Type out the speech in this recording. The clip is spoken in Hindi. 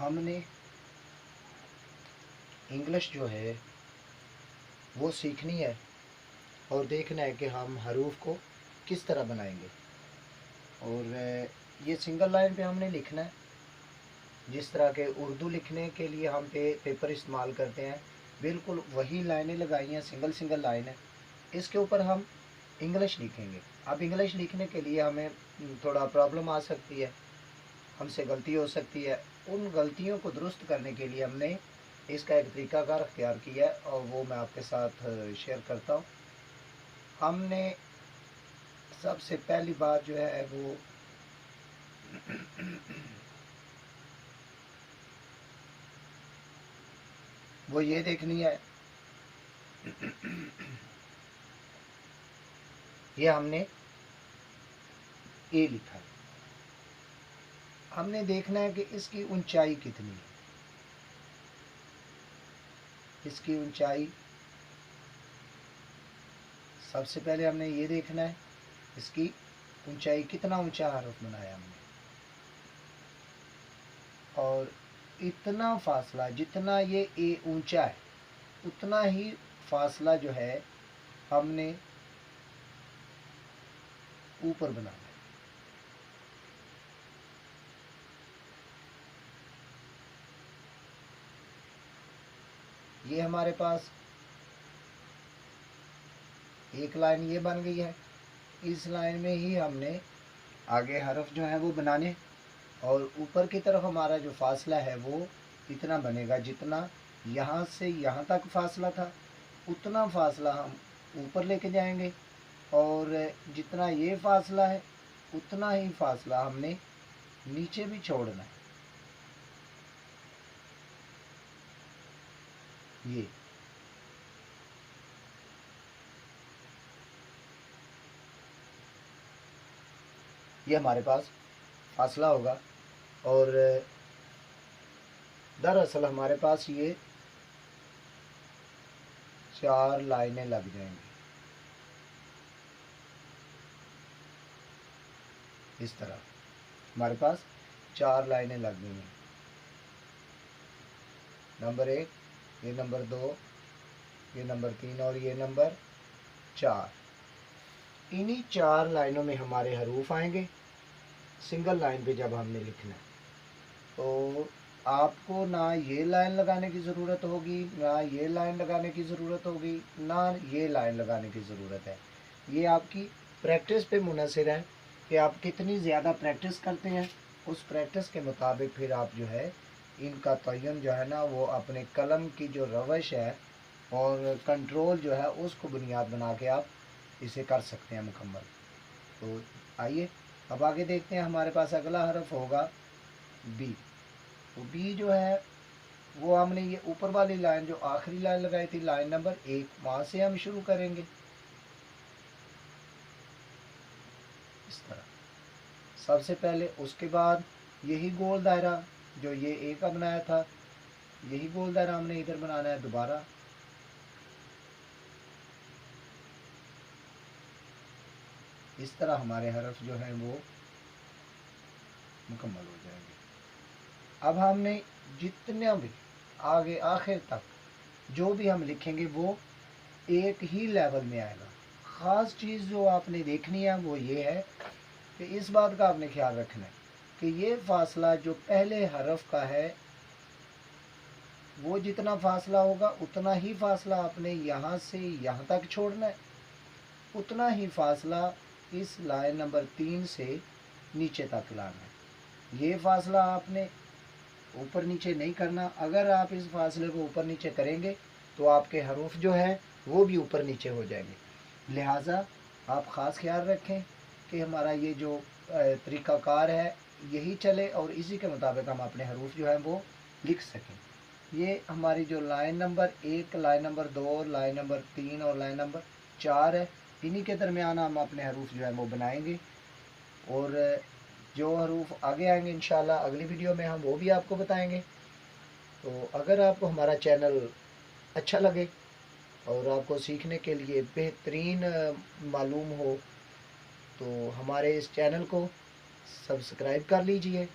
हमने इंग्लिश जो है वो सीखनी है और देखना है कि हम हरूफ को किस तरह बनाएंगे। और ये सिंगल लाइन पे हमने लिखना है, जिस तरह के उर्दू लिखने के लिए हम पेपर इस्तेमाल करते हैं, बिल्कुल वही लाइनें लगाई हैं, सिंगल सिंगल लाइन है। इसके ऊपर हम इंग्लिश लिखेंगे। अब इंग्लिश लिखने के लिए हमें थोड़ा प्रॉब्लम आ सकती है, हमसे गलती हो सकती है। उन गलतियों को दुरुस्त करने के लिए हमने इसका एक तरीकाकार अख्तियार किया है और वो मैं आपके साथ शेयर करता हूँ। हमने सबसे पहली बात जो है वो ये देखनी है, ये हमने ए लिखा है। हमने देखना है कि इसकी ऊंचाई कितनी है। इसकी ऊंचाई सबसे पहले हमने ये देखना है, इसकी ऊंचाई कितना ऊंचा हरफ बनाया हमने। और इतना फासला, जितना ये ए ऊंचा है उतना ही फासला जो है हमने ऊपर बनाना है। ये हमारे पास एक लाइन ये बन गई है। इस लाइन में ही हमने आगे हरफ जो है वो बनाने, और ऊपर की तरफ हमारा जो फासला है वो इतना बनेगा, जितना यहाँ से यहाँ तक फासला था उतना फासला हम ऊपर लेके जाएंगे, और जितना ये फासला है उतना ही फासला हमने नीचे भी छोड़ना है। ये हमारे पास फासला होगा। और दरअसल हमारे पास ये 4 लाइनें लग जाएंगी इस तरह। हमारे पास 4 लाइनें लग गई हैं, नंबर 1, ये नंबर 2, ये नंबर 3 और ये नंबर 4। इन्हीं 4 लाइनों में हमारे हरूफ आएंगे सिंगल लाइन पे जब हमने लिखना है। तो आपको ना ये लाइन लगाने की ज़रूरत होगी, ना ये लाइन लगाने की ज़रूरत होगी, ना ये लाइन लगाने की ज़रूरत है। ये आपकी प्रैक्टिस पे मुनहसर है कि आप कितनी ज़्यादा प्रैक्टिस करते हैं। उस प्रैक्टिस के मुताबिक फिर आप जो है इनका तयन जो है ना वो अपने कलम की जो रवश है और कंट्रोल जो है उसको बुनियाद बना के आप इसे कर सकते हैं मुकम्मल। तो आइए अब आगे देखते हैं। हमारे पास अगला हरफ होगा बी। तो बी जो है वो हमने ये ऊपर वाली लाइन जो आखिरी लाइन लगाई थी, लाइन नंबर 1, वहाँ से हम शुरू करेंगे इस तरह सबसे पहले। उसके बाद यही गोल दायरा जो ये ए का बनाया था, यही गोल दायरा हमने इधर बनाना है दोबारा। इस तरह हमारे हरफ जो है वो मुकम्मल हो जाएंगे। अब हमने जितने भी आगे आखिर तक जो भी हम लिखेंगे वो एक ही लेवल में आएगा। ख़ास चीज़ जो आपने देखनी है वो ये है कि इस बात का आपने ख्याल रखना है कि ये फासला जो पहले हरफ का है वो जितना फासला होगा उतना ही फासला आपने यहाँ से यहाँ तक छोड़ना है, उतना ही फासला इस लाइन नंबर 3 से नीचे तक लाना है। ये फासला आपने ऊपर नीचे नहीं करना। अगर आप इस फासले को ऊपर नीचे करेंगे तो आपके हरूफ जो है वो भी ऊपर नीचे हो जाएंगे। लिहाजा आप ख़ास ख्याल रखें कि हमारा ये जो तरीक़ाकार है यही चले और इसी के मुताबिक हम अपने हरूफ जो है वो लिख सकें। ये हमारी जो line number 1, line number 2, line number 3 और लाइन नंबर 4 है, इन्हीं के दरमियान हम अपने हरूफ जो है वो बनाएंगे। और जो हरूफ आगे आएंगे इंशाल्लाह अगली वीडियो में हम वो भी आपको बताएंगे। तो अगर आपको हमारा चैनल अच्छा लगे और आपको सीखने के लिए बेहतरीन मालूम हो तो हमारे इस चैनल को सब्सक्राइब कर लीजिए